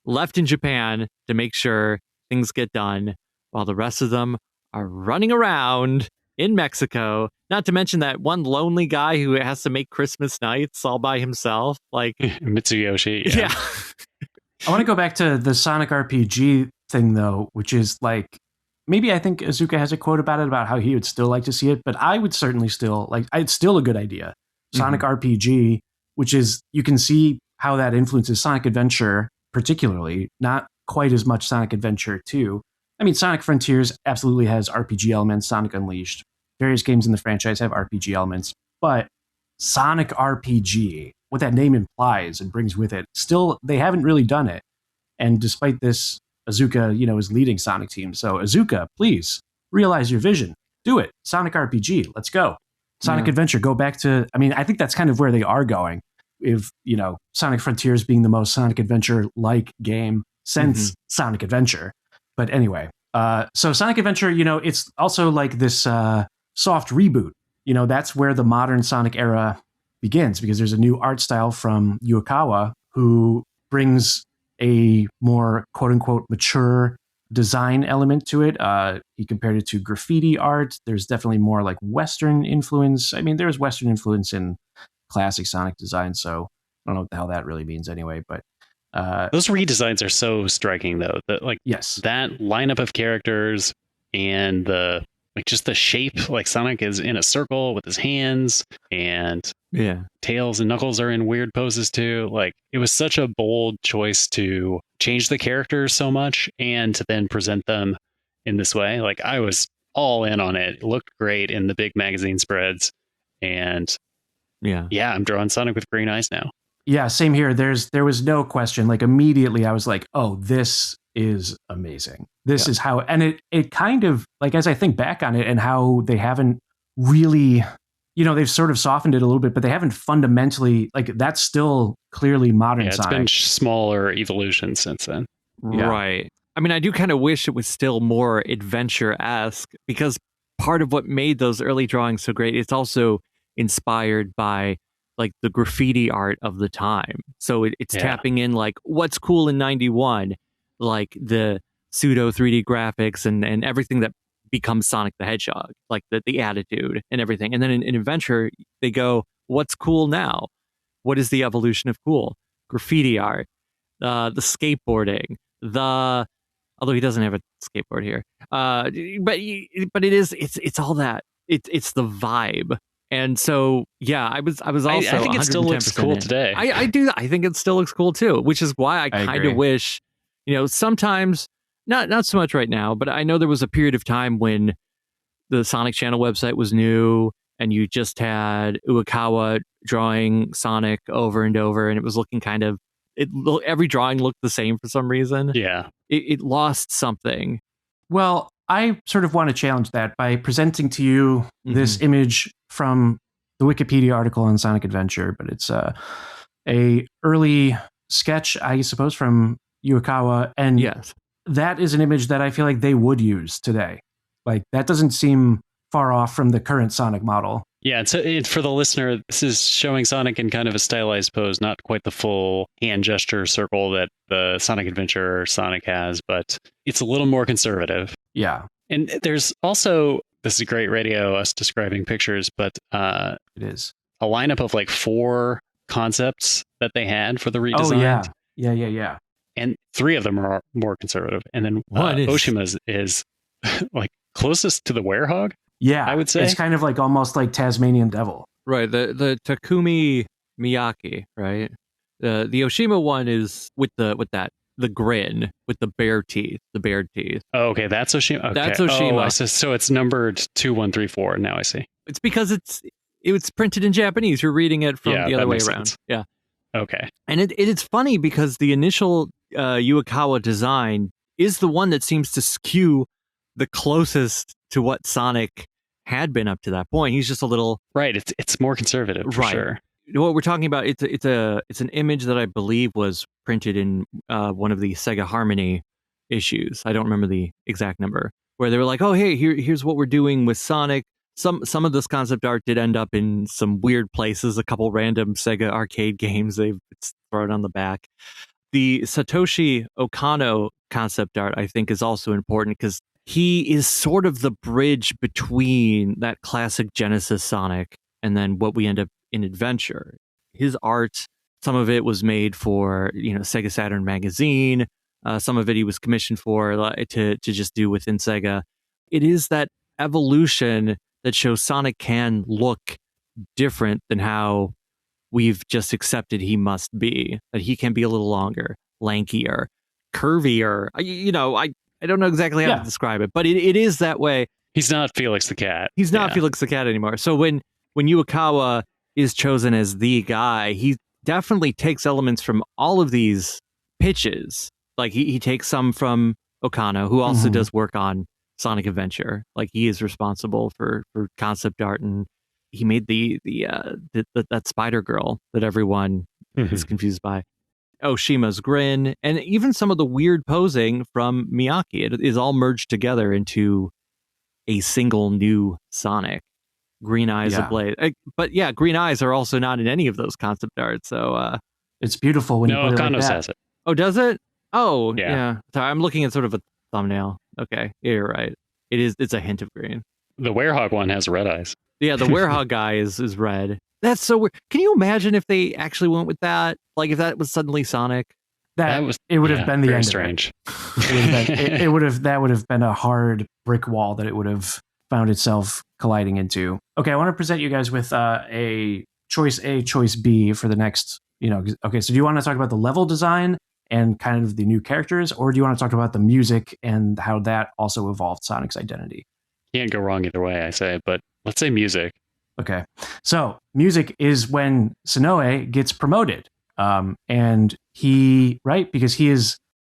left in Japan to make sure things get done, while the rest of them are running around in Mexico. Not to mention that one lonely guy who has to make Christmas nights all by himself. Like Mitsuyoshi. Yeah. I want to go back to the Sonic RPG thing, though, which is like, maybe I think Azuka has a quote about it, about how he would still like to see it, but I would certainly still like, it's still a good idea. Sonic RPG, which is, you can see how that influences Sonic Adventure, particularly, not quite as much Sonic Adventure 2. I mean, Sonic Frontiers absolutely has RPG elements, Sonic Unleashed. Various games in the franchise have RPG elements, but Sonic RPG, what that name implies and brings with it, still, they haven't really done it. And despite this, Azuka, is leading Sonic Team. So Azuka, please realize your vision. Do it. Sonic RPG. Let's go. Sonic Adventure. Go back to, I think that's kind of where they are going. If, Sonic Frontiers being the most Sonic Adventure-like game since Sonic Adventure. But anyway, so Sonic Adventure, it's also like this soft reboot. That's where the modern Sonic era begins, because there's a new art style from Yuakawa who brings a more quote-unquote mature design element to it. He compared it to graffiti art. There's definitely more like Western influence. There's Western influence in classic Sonic design, so I don't know what the hell that really means anyway, but those redesigns are so striking, though. Yes, that lineup of characters and just the shape, like Sonic is in a circle with his hands, and Tails and Knuckles are in weird poses too. Like, it was such a bold choice to change the characters so much and to then present them in this way. Like, I was all in on it. It looked great in the big magazine spreads, and I'm drawing Sonic with green eyes now. Yeah, same here. There was no question. Like, immediately I was like, oh, this is amazing. This is how, and it kind of, like, as I think back on it and how they haven't really, they've sort of softened it a little bit, but they haven't fundamentally, like, that's still clearly modern Sonic. It's been smaller evolution since then. Yeah. Right. I do kind of wish it was still more adventure-esque, because part of what made those early drawings so great, it's also inspired by like the graffiti art of the time. So it's tapping in like what's cool in 91, like the pseudo 3D graphics and everything that becomes Sonic the Hedgehog, like the attitude and everything. And then in Adventure, they go, what's cool now? What is the evolution of cool? Graffiti art, the skateboarding, although he doesn't have a skateboard here. But it's all that. It's the vibe. And so, I was also. I think it still looks cool today. I do. I think it still looks cool too, which is why I kind of wish, sometimes not so much right now, but I know there was a period of time when the Sonic Channel website was new, and you just had Uekawa drawing Sonic over and over, and it was looking kind of. Every drawing looked the same for some reason. Yeah, it lost something. Well, I sort of want to challenge that by presenting to you this image from the Wikipedia article on Sonic Adventure, but it's a early sketch, I suppose, from Yuakawa, and that is an image that I feel like they would use today. Like, that doesn't seem far off from the current Sonic model. Yeah, for the listener, this is showing Sonic in kind of a stylized pose, not quite the full hand gesture circle that the Sonic Adventure Sonic has, but it's a little more conservative. Yeah. And there's also, this is great radio, us describing pictures, but it is a lineup of like 4 concepts that they had for the redesign. Oh, yeah. And 3 of them are more conservative. And then Oshima's is like closest to the werehog. Yeah, I would say it's kind of like almost like Tasmanian Devil. Right, the Takumi Miyake, right? The Oshima one is with the grin with the bared teeth. Oh, okay, that's Oshima. Okay. That's Oshima. Oh, so it's numbered 2134. Now I see. It's because it's printed in Japanese. You're reading it from the other way around. Sense. Yeah. Okay. And it's funny because the initial Yuakawa design is the one that seems to skew the closest to what Sonic had been up to that point. He's just a little It's more conservative, for sure. What we're talking about, it's an image that I believe was printed in one of the Sega Harmony issues. I don't remember the exact number, where they were like, "Oh, hey, here's what we're doing with Sonic." Some of this concept art did end up in some weird places. A couple random Sega arcade games they've thrown on the back. the Satoshi Okano concept art, I think, is also important because he is sort of the bridge between that classic Genesis Sonic and then what we end up in Adventure. His art, some of it was made for, Sega Saturn magazine. Some of it he was commissioned for to just do within Sega. It is that evolution that shows Sonic can look different than how we've just accepted he must be. That he can be a little longer, lankier, curvier. I don't know exactly how to describe it, but it is that way. He's not Felix the Cat. He's not Felix the Cat anymore. So when Yuakawa is chosen as the guy, he definitely takes elements from all of these pitches. Like he takes some from Okano, who also does work on Sonic Adventure. Like he is responsible for concept art, and he made that spider girl that everyone is confused by. Oshima's grin, and even some of the weird posing from Miyake. It is all merged together into a single new Sonic. Green eyes ablaze. But yeah, green eyes are also not in any of those concept art. So it's beautiful when you put it like that. says it. Oh, does it? Oh, yeah. Sorry, I'm looking at sort of a thumbnail. Okay, yeah, you're right. It's a hint of green. The Werehog one has red eyes. Yeah, the Werehog guy is red. That's so weird. Can you imagine if they actually went with that? Like if that was suddenly Sonic? It would have been the end strange. Of it. That would have been a hard brick wall that it would have found itself colliding into. Okay, I want to present you guys with a choice B for the next, okay, so do you want to talk about the level design and kind of the new characters, or do you want to talk about the music and how that also evolved Sonic's identity? Can't go wrong either way, I say, but let's say music. Okay, so music is when Sonoe gets promoted, and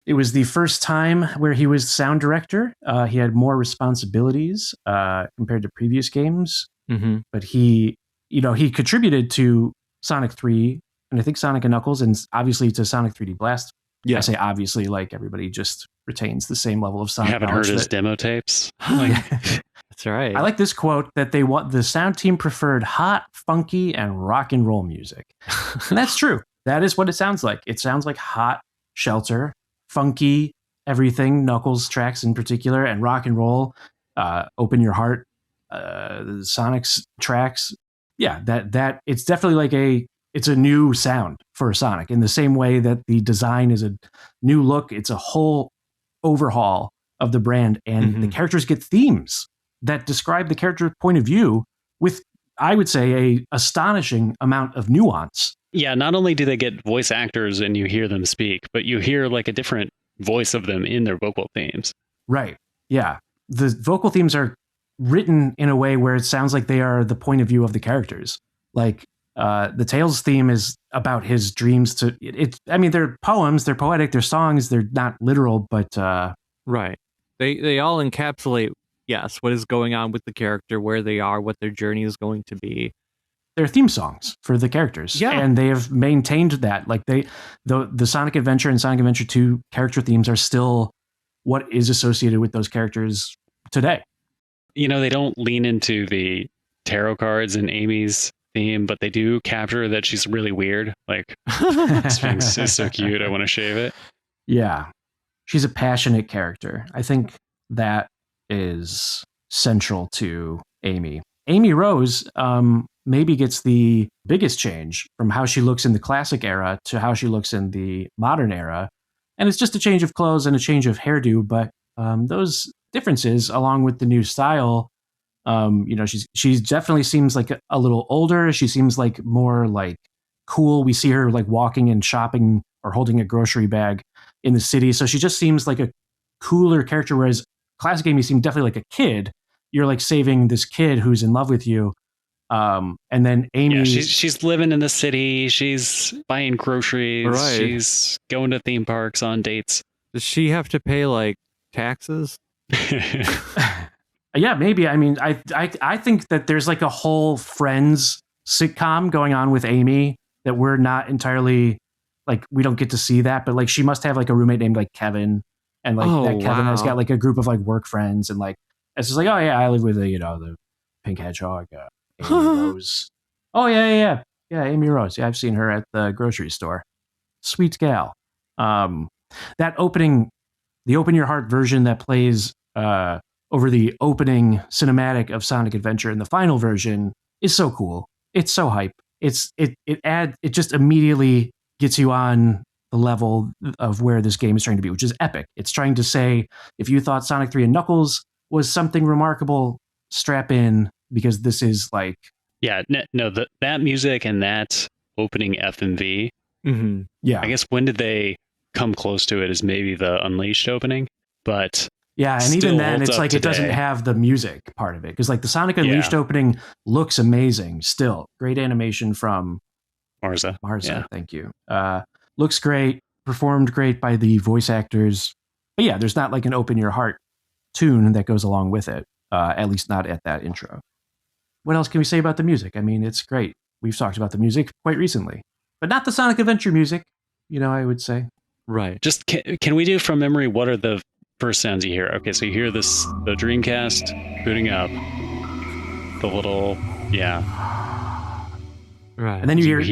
it was the first time where he was sound director. He had more responsibilities compared to previous games, but he contributed to Sonic 3, and I think Sonic and Knuckles, and obviously to Sonic 3D Blast. Yeah. I say obviously, like everybody just retains the same level of Sonic. You haven't heard his demo tapes? That's right. I like this quote that the sound team preferred hot, funky, and rock and roll music. And that's true. That is what it sounds like. It sounds like hot, Shelter, funky, everything, Knuckles tracks in particular, and rock and roll, Open Your Heart, Sonic's tracks. Yeah, that it's definitely like it's a new sound for Sonic in the same way that the design is a new look. It's a whole overhaul of the brand, and the characters get themes that describe the character's point of view with, I would say, a astonishing amount of nuance. Yeah, not only do they get voice actors and you hear them speak, but you hear like a different voice of them in their vocal themes. Right. Yeah. The vocal themes are written in a way where it sounds like they are the point of view of the characters. Like the Tails theme is about his dreams they're poems, they're poetic, they're songs, they're not literal, but right. They all encapsulate, yes, what is going on with the character, where they are, what their journey is going to be. They're theme songs for the characters. Yeah. And they have maintained that. Like the Sonic Adventure and Sonic Adventure 2 character themes are still what is associated with those characters today. They don't lean into the tarot cards in Amy's theme, but they do capture that she's really weird. Like, Sphinx is so cute, I want to shave it. Yeah. She's a passionate character. I think that is central to Amy. Amy Rose maybe gets the biggest change from how she looks in the classic era to how she looks in the modern era. And it's just a change of clothes and a change of hairdo, but those differences, along with the new style, she definitely seems like a little older. She seems like more like cool. We see her like walking and shopping or holding a grocery bag in the city. So she just seems like a cooler character, whereas classic Amy seemed definitely like a kid. You're like saving this kid who's in love with you. And then Amy... Yeah, she's living in the city. She's buying groceries. Right. She's going to theme parks on dates. Does she have to pay like taxes? Yeah, maybe. I mean, I think that there's like a whole Friends sitcom going on with Amy that we're not entirely like, we don't get to see that, but like she must have like a roommate named like Kevin, and like that Kevin has got like a group of like work friends, and like it's just like, oh yeah, I live with the pink hedgehog, Amy Rose. Oh yeah, Amy Rose. Yeah, I've seen her at the grocery store. Sweet gal. That opening, the Open Your Heart version that plays over the opening cinematic of Sonic Adventure in the final version is so cool. It's so hype. It just immediately gets you on the level of where this game is trying to be, which is epic. It's trying to say, if you thought Sonic 3 and Knuckles was something remarkable, strap in, because this is like... Yeah, no, that music and that opening FMV, yeah. I guess when did they come close to it is maybe the Unleashed opening, but... Yeah, and even then, it's like it doesn't have the music part of it, because like the Sonic Unleashed opening looks amazing still. Great animation from Marza, thank you. Looks great, performed great by the voice actors. But yeah, there's not like an Open Your Heart tune that goes along with it, at least not at that intro. What else can we say about the music? I mean, it's great. We've talked about the music quite recently, but not the Sonic Adventure music, I would say. Right. Just can we do from memory, what are the first sounds you hear? Okay, so you hear the Dreamcast booting up, the little right, and then you hear the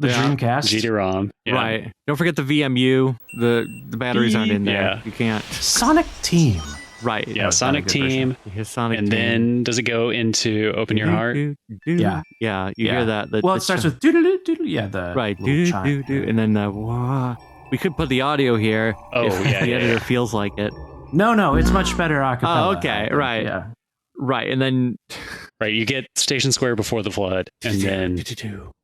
Dreamcast GD-ROM, right. Don't forget the VMU. The batteries aren't in there. You can't. Sonic Team, right? Yeah, Sonic Team. Sonic and Team. then does it go into Open Your Heart? Yeah. You hear that? It starts with doo-doo-doo, doo-doo. Yeah, the right, chime. and then the. We could put the audio here. If the editor feels like it. No, it's much better a cappella. Oh, okay, right. Yeah. Right, and then... Right, you get Station Square Before the Flood, and then...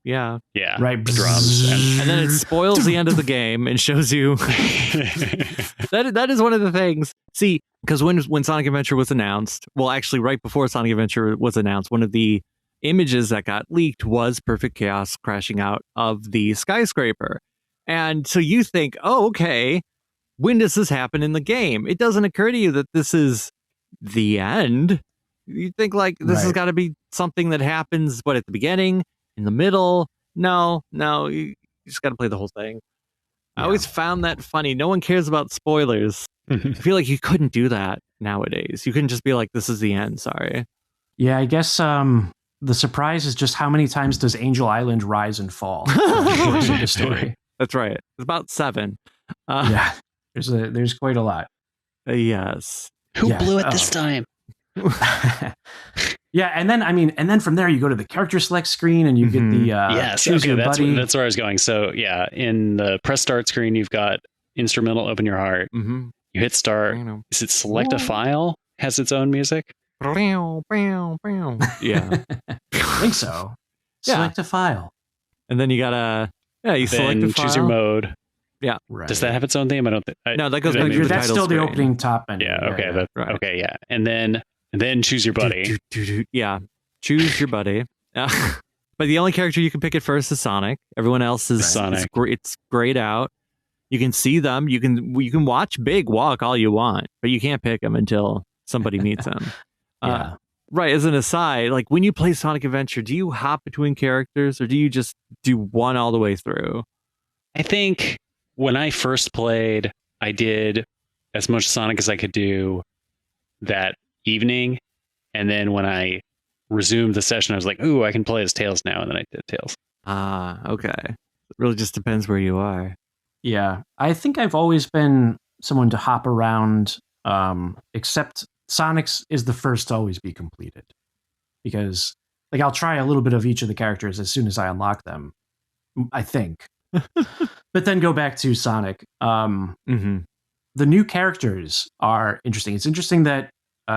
Yeah. Right. The drums. And then it spoils the end of the game and shows you... that is one of the things. See, because when Sonic Adventure was announced, well, actually, right before Sonic Adventure was announced, one of the images that got leaked was Perfect Chaos crashing out of the skyscraper. And so you think, oh, okay, when does this happen in the game? It doesn't occur to you that this is the end. You think like this has got to be something that happens, at the beginning, in the middle? No, you just got to play the whole thing. I always found that funny. No one cares about spoilers. I feel like you couldn't do that nowadays. You couldn't just be like, this is the end, sorry. Yeah, I guess the surprise is just how many times does Angel Island rise and fall in the story. That's right. It's about 7. There's quite a lot. Yes. Who blew it this time? Yeah, and then from there you go to the character select screen and you get the choose your buddy. That's where I was going. So in the press start screen, you've got instrumental Open Your Heart. You hit start. Is it select a file? Has its own music? Yeah. I think so. Select a file. And then you gotta you select a file. Choose your mode. Yeah. Right. Does that have its own theme? I don't think. No, that goes back to the that's still screen. The opening top menu. Yeah. Okay. Yeah. Right. Okay. Yeah. And then choose your buddy. Yeah. Choose your buddy. But the only character you can pick at first is Sonic. Everyone else is Sonic. It's grayed out. You can see them. You can watch Big walk all you want, but you can't pick him until somebody meets him. Right. As an aside, like when you play Sonic Adventure, do you hop between characters or do you just do one all the way through? I think when I first played, I did as much Sonic as I could do that evening. And then when I resumed the session, I was like, ooh, I can play as Tails now. And then I did Tails. Okay. It really just depends where you are. Yeah. I think I've always been someone to hop around, except Sonic's is the first to always be completed. Because like I'll try a little bit of each of the characters as soon as I unlock them, I think. But then go back to Sonic. The new characters are interesting. It's interesting that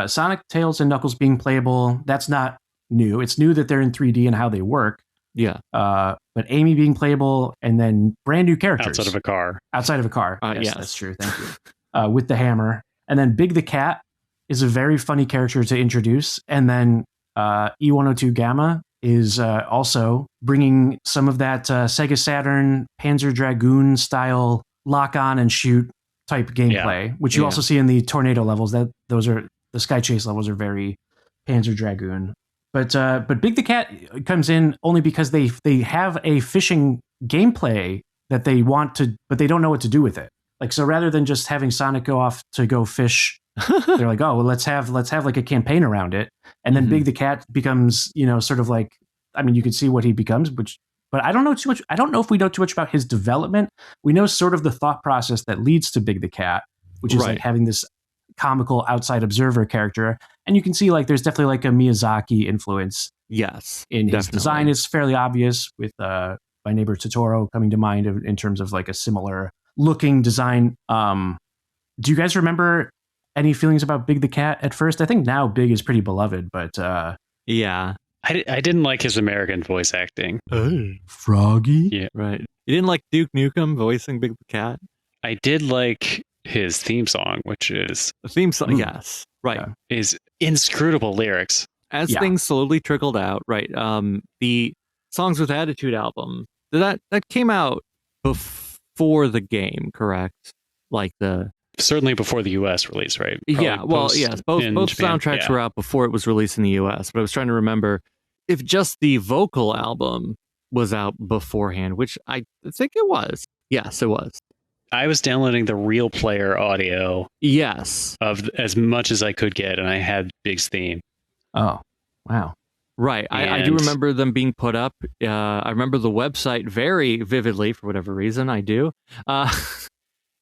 Sonic, Tails, and Knuckles being playable, that's not new. It's new that they're in 3D and how they work. Yeah. But Amy being playable and then brand new characters. Outside of a car. Yes, that's true. Thank you. With the hammer. And then Big the Cat is a very funny character to introduce. And then E102 Gamma is also bringing some of that Sega Saturn Panzer Dragoon style lock on and shoot type gameplay, which you also see in the tornado levels. Those are the Sky Chase levels are very Panzer Dragoon. But Big the Cat comes in only because they have a fishing gameplay that they want to, but they don't know what to do with it. Like, so rather than just having Sonic go off to go fish, they're like, oh, well, let's have like a campaign around it. And then Big the Cat becomes, sort of like, I mean, you can see what he becomes, which but I don't know too much. I don't know if we know too much about his development. We know sort of the thought process that leads to Big the Cat, which is like having this comical outside observer character. And you can see like there's definitely like a Miyazaki influence. Yes, in his design. It's fairly obvious with My Neighbor Totoro coming to mind in terms of like a similar looking design. Do you guys remember any feelings about Big the Cat at first? I think now Big is pretty beloved, but yeah. I didn't like his American voice acting. Froggy? Yeah. Right. You didn't like Duke Nukem voicing Big the Cat? I did like his theme song, which is... The theme song, yes. Right. Is inscrutable lyrics. As things slowly trickled out, right? The Songs with Attitude album, that came out before the game, correct? Like certainly before the US release, right? Probably yes. Both soundtracks were out before it was released in the US, but I was trying to remember if just the vocal album was out beforehand, which I think it was. Yes, it was. I was downloading the Real Player audio. Yes. Of as much as I could get, and I had Big's theme. Oh, wow. Right. I do remember them being put up. I remember the website very vividly for whatever reason. I do.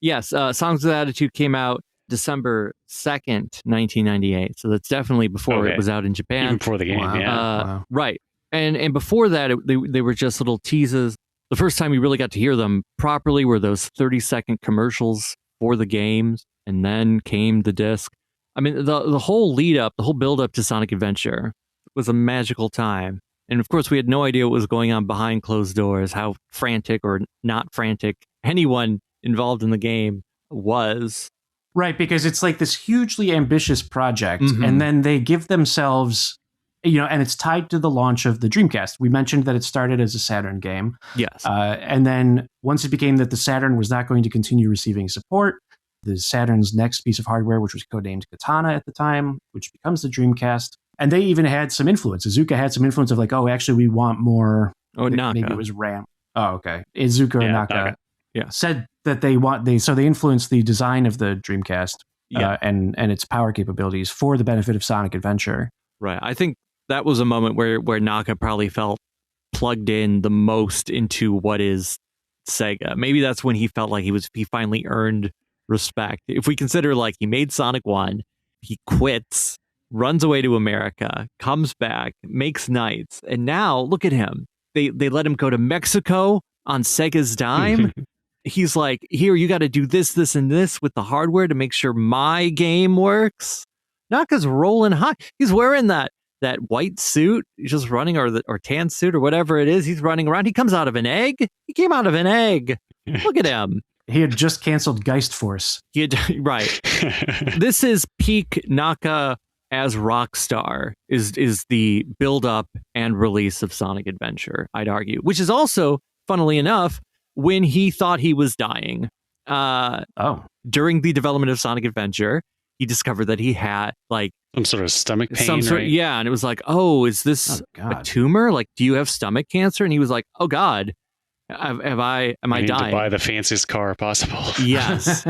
Yes. Songs with Attitude came out December 2nd, 1998. So that's definitely before it was out in Japan. Even before the game. Wow. Yeah. Right. And before that, they were just little teases. The first time we really got to hear them properly were those 30-second commercials for the games. And then came the disc. I mean, the whole lead up, the whole build up to Sonic Adventure was a magical time. And of course, we had no idea what was going on behind closed doors, how frantic or not frantic anyone involved in the game was. Right, because it's like this hugely ambitious project, and then they give themselves, and it's tied to the launch of the Dreamcast. We mentioned that it started as a Saturn game. Yes. And then once it became that the Saturn was not going to continue receiving support, the Saturn's next piece of hardware, which was codenamed Katana at the time, which becomes the Dreamcast. And they even had some influence. Iizuka had some influence of like, actually, we want more. Naka. Maybe it was RAM. Oh, okay. Iizuka or Naka said that they influenced the design of the Dreamcast and its power capabilities for the benefit of Sonic Adventure. Right. I think that was a moment where Naka probably felt plugged in the most into what is Sega. Maybe that's when he felt like he finally earned respect. If we consider like he made Sonic 1, he quits, runs away to America, comes back, makes Knights, and now look at him. They let him go to Mexico on Sega's dime. He's like, here, you got to do this, this, and this with the hardware to make sure my game works. Naka's rolling high. He's wearing that white suit, he's just running, or tan suit, or whatever it is. He's running around. He comes out of an egg. He came out of an egg. Look at him. He had just canceled Geist Force. Right. This is peak Naka as Rockstar is the build up and release of Sonic Adventure, I'd argue, which is also, funnily enough, when he thought he was dying. During the development of Sonic Adventure, he discovered that he had like some sort of stomach pain, right? Yeah, and it was like, is this a tumor? Like, do you have stomach cancer? And he was like, oh God, am I dying? To buy the fanciest car possible. Yes.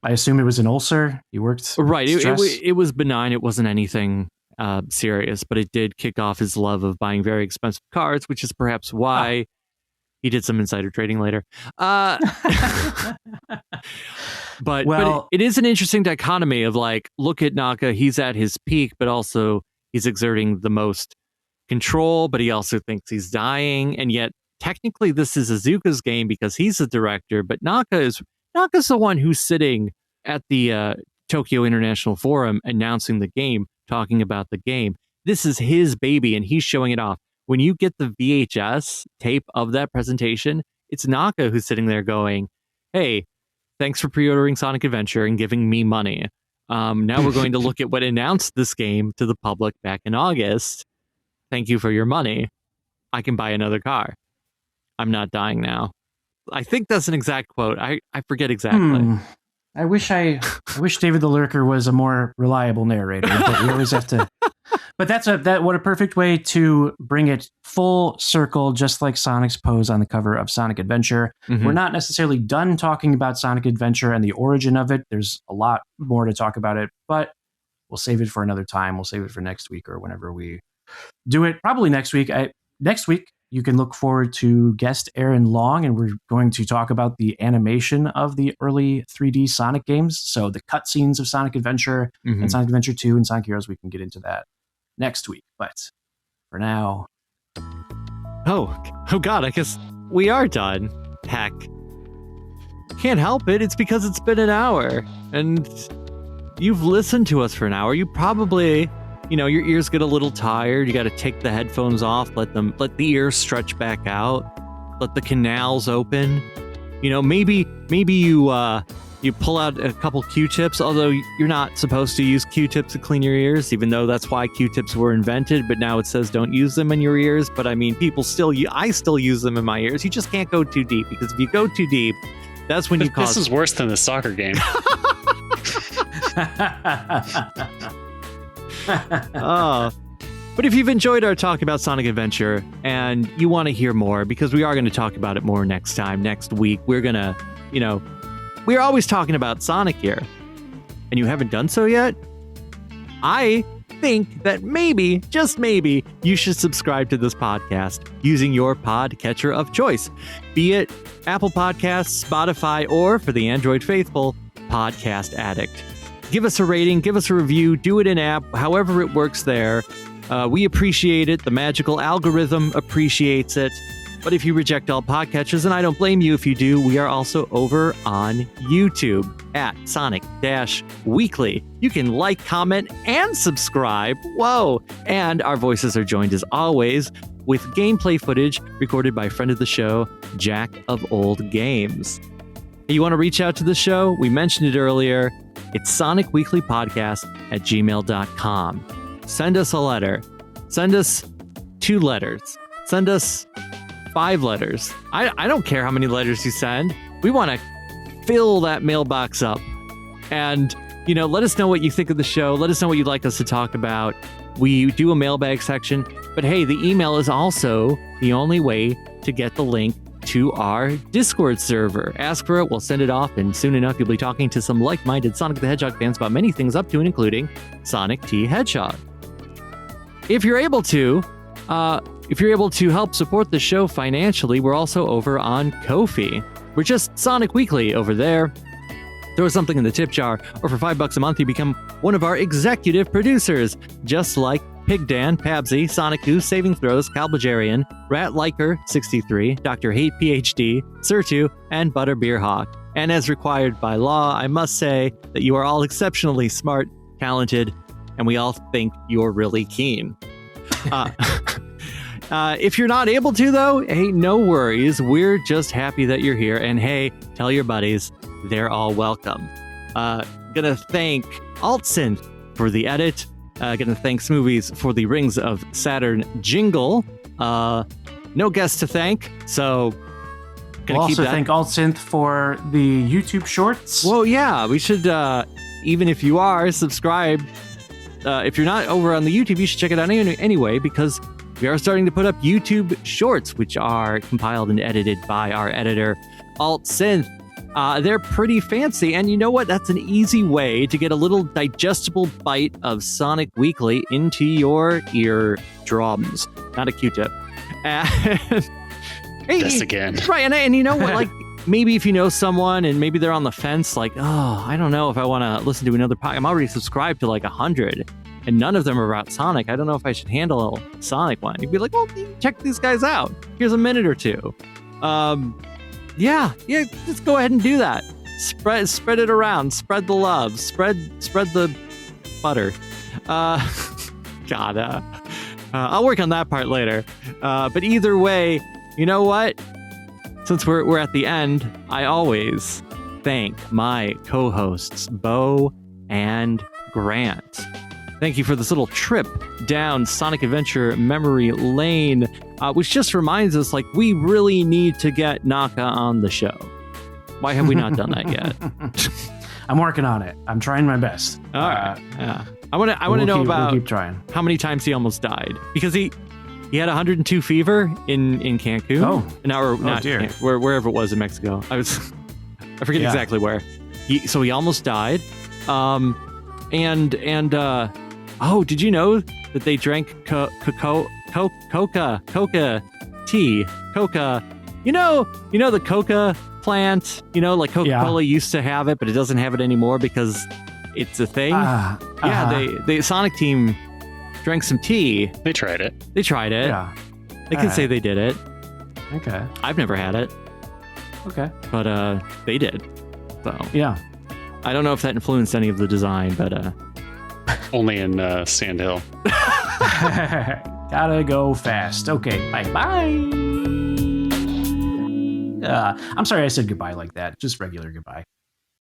I assume it was an ulcer. He worked. Right. It was benign. It wasn't anything serious, but it did kick off his love of buying very expensive cars, which is perhaps why he did some insider trading later. But it is an interesting dichotomy of like, look at Naka, he's at his peak, but also he's exerting the most control, but he also thinks he's dying. And yet technically this is Iizuka's game because he's the director, but Naka's the one who's sitting at the Tokyo International Forum announcing the game, talking about the game. This is his baby and he's showing it off. When you get the VHS tape of that presentation, it's Naka who's sitting there going, hey, thanks for pre-ordering Sonic Adventure and giving me money. Now we're going to look at what announced this game to the public back in August. Thank you for your money. I can buy another car. I'm not dying now. I think that's an exact quote. I forget exactly. I wish David the Lurker was a more reliable narrator, but we always have to. But what a perfect way to bring it full circle, just like Sonic's pose on the cover of Sonic Adventure. Mm-hmm. We're not necessarily done talking about Sonic Adventure and the origin of it. There's a lot more to talk about it, but we'll save it for another time. We'll save it for next week or whenever we do it. Probably next week. Next week, you can look forward to guest Aaron Long, and we're going to talk about the animation of the early 3D Sonic games. So the cutscenes of Sonic Adventure and Sonic Adventure 2 and Sonic Heroes, we can get into that next week. But for now... Oh God, I guess we are done. Heck. Can't help it. It's because it's been an hour. And you've listened to us for an hour. You probably... your ears get a little tired. You got to take the headphones off, let the ears stretch back out, let the canals open. Maybe you pull out a couple Q-tips, although you're not supposed to use Q-tips to clean your ears, even though that's why Q-tips were invented. But now it says don't use them in your ears. But I mean, I still use them in my ears. You just can't go too deep, because if you go too deep, that's when you cause... This is worse than the soccer game. But if you've enjoyed our talk about Sonic Adventure and you want to hear more, because we are going to talk about it more next week, we're going to, we're always talking about Sonic here, and you haven't done so yet, I think that maybe, just maybe, you should subscribe to this podcast using your podcatcher of choice, be it Apple Podcasts, Spotify, or, for the Android faithful, Podcast Addict. Give us a rating, give us a review, do it in app, however it works there. We appreciate it. The magical algorithm appreciates it. But if you reject all podcatchers, and I don't blame you if you do, we are also over on YouTube at Sonic-Weekly. You can like, comment, and subscribe. Whoa! And our voices are joined, as always, with gameplay footage recorded by friend of the show, Jack of Old Games. You want to reach out to the show? We mentioned it earlier. It's SonicWeeklyPodcast@gmail.com. Send us a letter. Send us 2 letters. Send us 5 letters. I don't care how many letters you send. We want to fill that mailbox up. And, let us know what you think of the show. Let us know what you'd like us to talk about. We do a mailbag section. But hey, the email is also the only way to get the link to our Discord server. Ask for it, we'll send it off, and soon enough you'll be talking to some like-minded Sonic the Hedgehog fans about many things up to and including Sonic T. Hedgehog. If you're able to help support the show financially, we're also over on Ko-fi. We're just Sonic Weekly over there. Throw something in the tip jar, or for $5 a month you become one of our executive producers, just like PigDan, Pabsy, Sonikku, SavingThrows, Belgarion, RatLiker63, Dr. Hate PhD, Sertoo, and Butterbeerhawk. And as required by law, I must say that you are all exceptionally smart, talented, and we all think you're really keen. If you're not able to, though, hey, no worries. We're just happy that you're here. And hey, tell your buddies, they're all welcome. Gonna thank Altsynth for the edit. Gonna thank Smoovies for the Rings of Saturn jingle. No guests to thank, so we'll also thank Altsynth for the YouTube shorts. Well, yeah, we should, even if you are subscribed, if you're not over on the YouTube, you should check it out anyway, because we are starting to put up YouTube shorts, which are compiled and edited by our editor, Altsynth. They're pretty fancy, and you know what? That's an easy way to get a little digestible bite of Sonic Weekly into your eardrums. Not a Q-tip. This again. Right, and you know what? Like, maybe if you know someone and maybe they're on the fence, like, oh, I don't know if I want to listen to another podcast. I'm already subscribed to like 100, and none of them are about Sonic. I don't know if I should handle a Sonic one. You'd be like, well, check these guys out. Here's a minute or two. Yeah, just go ahead and do that. Spread it around. Spread the love. Spread the butter. I'll work on that part later. But either way, you know what? Since we're at the end, I always thank my co-hosts, Bo and Grant. Thank you for this little trip down Sonic Adventure memory lane, which just reminds us, like, we really need to get Naka on the show. Why have we not done that yet? I'm working on it. I'm trying my best. All right. Yeah. I want to know about we'll keep trying. How many times he almost died, because he had 102 fever in Cancun. Oh, dear. Wherever it was in Mexico. I forget exactly where. So he almost died. Oh, did you know that they drank coca tea, coca. You know the coca plant. Like Coca-Cola used to have it, but it doesn't have it anymore because it's a thing. Yeah, the Sonic team drank some tea. They tried it. Yeah, they can say they did it. Okay, I've never had it. Okay, but they did. So yeah, I don't know if that influenced any of the design, but only in Sand Hill. Gotta go fast. Okay, bye. I'm sorry I said goodbye like that. Just regular goodbye.